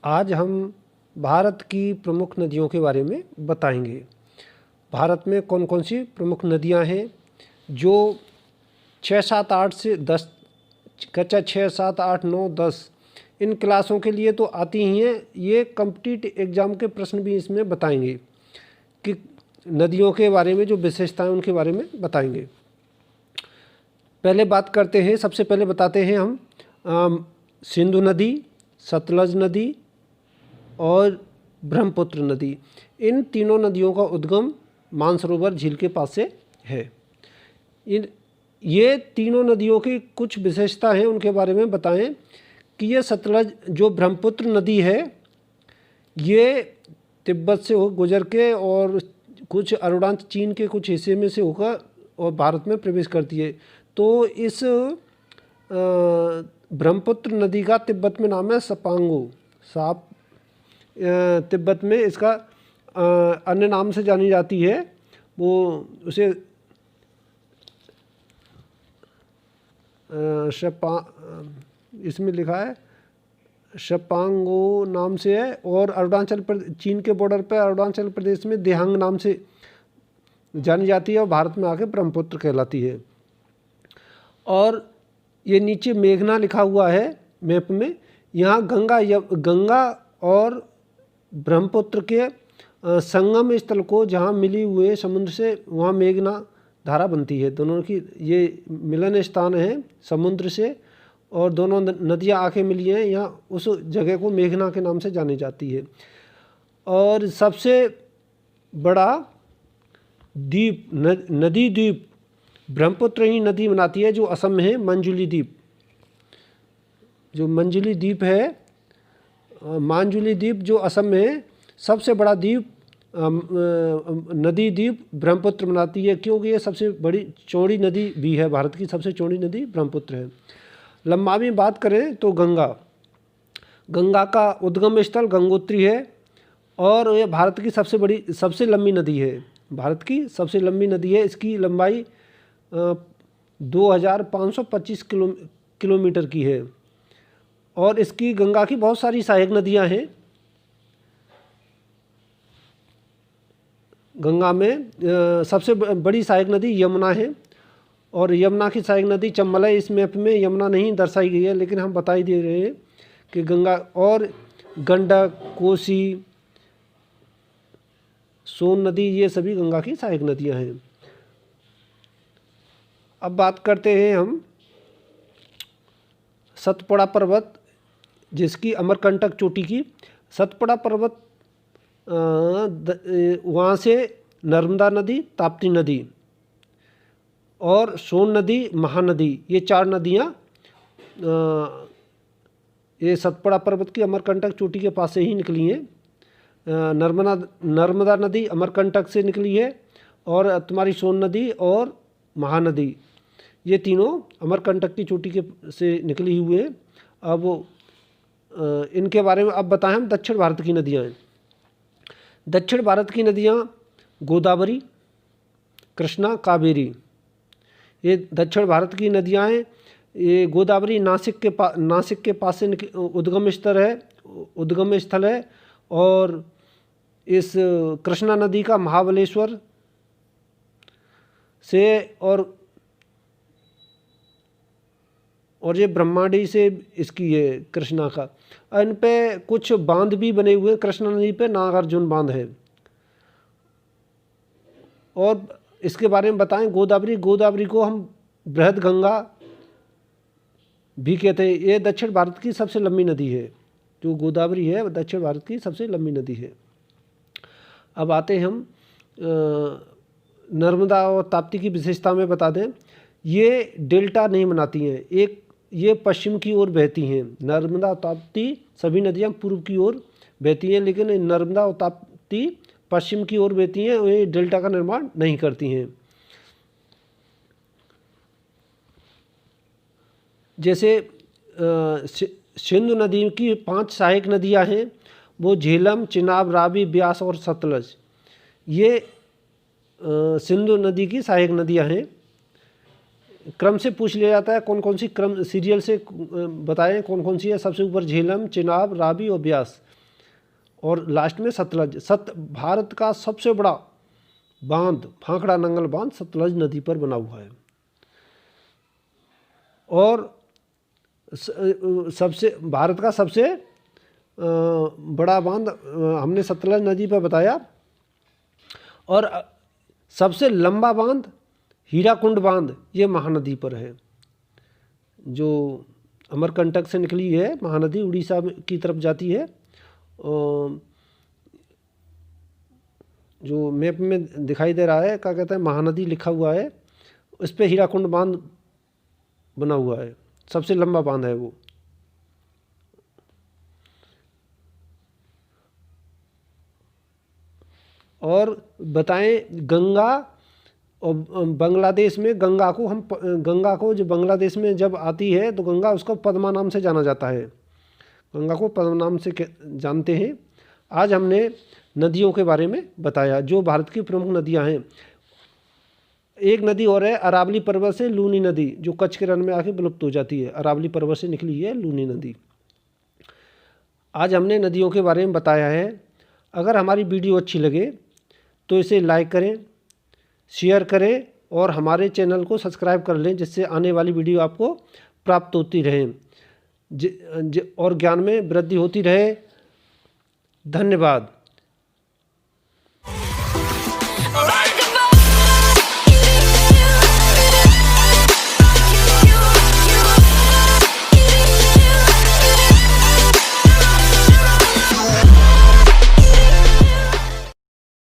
आज हम भारत की प्रमुख नदियों के बारे में बताएंगे। भारत में कौन कौन सी प्रमुख नदियां हैं जो 6, 7, 8 से 10 कक्षा 6, 7, 8, 9, 10 इन क्लासों के लिए तो आती ही हैं। ये कॉम्पिटिटिव एग्ज़ाम के प्रश्न भी इसमें बताएंगे कि नदियों के बारे में जो विशेषताएं उनके बारे में बताएंगे। पहले बात करते हैं, सबसे पहले बताते हैं हम सिंधु नदी, सतलज नदी और ब्रह्मपुत्र नदी। इन तीनों नदियों का उद्गम मानसरोवर झील के पास से है। ये तीनों नदियों की कुछ विशेषता हैं, उनके बारे में बताएं कि ये सतलज जो ब्रह्मपुत्र नदी है ये तिब्बत से हो गुजर के और कुछ अरुणाचल चीन के कुछ हिस्से में से होकर और भारत में प्रवेश करती है। तो इस ब्रह्मपुत्र नदी का तिब्बत में नाम है सपांगो। तिब्बत में इसका अन्य नाम से जानी जाती है, वो उसे इसमें लिखा है शपांगो नाम से है। और चीन के बॉर्डर पर अरुणाचल प्रदेश में देहांग नाम से जानी जाती है और भारत में आके ब्रह्मपुत्र कहलाती है। और ये नीचे मेघना लिखा हुआ है मैप में। यहाँ गंगा और ब्रह्मपुत्र के संगम स्थल को जहाँ मिली हुए समुद्र से वहाँ मेघना धारा बनती है। दोनों की ये मिलन स्थान है समुद्र से और दोनों नदियाँ आके मिली हैं, यहाँ उस जगह को मेघना के नाम से जानी जाती है। और सबसे बड़ा द्वीप नदी द्वीप ब्रह्मपुत्र ही नदी बनाती है जो असम में है, मंजुली द्वीप। जो मंजुली द्वीप है, मांजुली द्वीप जो असम में है, सबसे बड़ा द्वीप नदी द्वीप ब्रह्मपुत्र बनाती है, क्योंकि ये सबसे बड़ी चौड़ी नदी भी है। भारत की सबसे चौड़ी नदी ब्रह्मपुत्र है। लंबाई में बात करें तो गंगा का उद्गम स्थल गंगोत्री है और ये भारत की सबसे लंबी नदी है। भारत की सबसे लंबी नदी है। इसकी लंबाई 2525 किलोमीटर की है। और इसकी गंगा की बहुत सारी सहायक नदियां हैं। गंगा में सबसे बड़ी सहायक नदी यमुना है और यमुना की सहायक नदी चंबल है। इस मैप में यमुना नहीं दर्शाई गई है, लेकिन हम बता ही दे रहे हैं कि गंगा और गंडक, कोसी, सोन नदी ये सभी गंगा की सहायक नदियां हैं। अब बात करते हैं हम सतपुड़ा पर्वत, जिसकी अमरकंटक चोटी की। सतपुड़ा पर्वत वहाँ से नर्मदा नदी, ताप्ती नदी और सोन नदी, महानदी, ये 4 नदियाँ ये सतपुड़ा पर्वत की अमरकंटक चोटी के पास से ही निकली हैं। नर्मदा नदी अमरकंटक से निकली है और तुम्हारी सोन नदी और महानदी ये तीनों अमरकंटक की चोटी के से निकली हुई हैं। अब इनके बारे में अब बताएं हम दक्षिण भारत की नदियाँ हैं। दक्षिण भारत की नदियाँ गोदावरी, कृष्णा, कावेरी, ये दक्षिण भारत की नदियाँ हैं। ये गोदावरी नासिक के पास से उद्गम स्थल है और इस कृष्णा नदी का महाबलेश्वर से और ये ब्रह्मांडी से इसकी है कृष्णा का। इन पे कुछ बांध भी बने हुए हैं। कृष्णा नदी पे नागार्जुन बांध है। और इसके बारे में बताएं गोदावरी को हम बृहद गंगा भी कहते हैं। ये दक्षिण भारत की सबसे लंबी नदी है। जो गोदावरी है दक्षिण भारत की सबसे लंबी नदी है। अब आते हैं हम नर्मदा और ताप्ती की विशेषता में बता दें। ये डेल्टा नहीं बनाती हैं, ये पश्चिम की ओर बहती हैं। नर्मदा और ताप्ती सभी नदियाँ पूर्व की ओर बहती हैं, लेकिन नर्मदा और ताप्ती पश्चिम की ओर बहती हैं और ये डेल्टा का निर्माण नहीं करती हैं। जैसे सिंधु नदी की 5 सहायक नदियाँ हैं, वो झेलम, चिनाब, रावी, ब्यास और सतलज। ये सिंधु नदी की सहायक नदियाँ हैं। क्रम से पूछ लिया जाता है कौन कौन सी क्रम सीरियल से बताएं कौन कौन सी है। सबसे ऊपर झेलम, चिनाब, रावी और ब्यास, और लास्ट में सतलज। भारत का सबसे बड़ा बांध भाखड़ा नंगल बांध सतलज नदी पर बना हुआ है। और भारत का सबसे बड़ा बांध हमने सतलज नदी पर बताया। और सबसे लंबा बांध हीराकुंड बांध ये महानदी पर है, जो अमरकंटक से निकली है महानदी, उड़ीसा की तरफ जाती है। जो मैप में दिखाई दे रहा है, क्या कहते हैं, महानदी लिखा हुआ है, उस पर हीराकुंड बांध बना हुआ है, सबसे लंबा बांध है वो। और बताएं गंगा और बांग्लादेश में गंगा को जो बांग्लादेश में जब आती है तो गंगा उसको पद्मा नाम से जाना जाता है, गंगा को पद्मा नाम से जानते हैं। आज हमने नदियों के बारे में बताया जो भारत की प्रमुख नदियां हैं। एक नदी और है अरावली पर्वत से लूनी नदी, जो कच्छ के रण में आके विलुप्त हो जाती है। अरावली पर्वत से निकली है लूनी नदी। आज हमने नदियों के बारे में बताया है। अगर हमारी वीडियो अच्छी लगे तो इसे लाइक करें, शेयर करें और हमारे चैनल को सब्सक्राइब कर लें, जिससे आने वाली वीडियो आपको प्राप्त होती रहे और ज्ञान में वृद्धि होती रहे। धन्यवाद।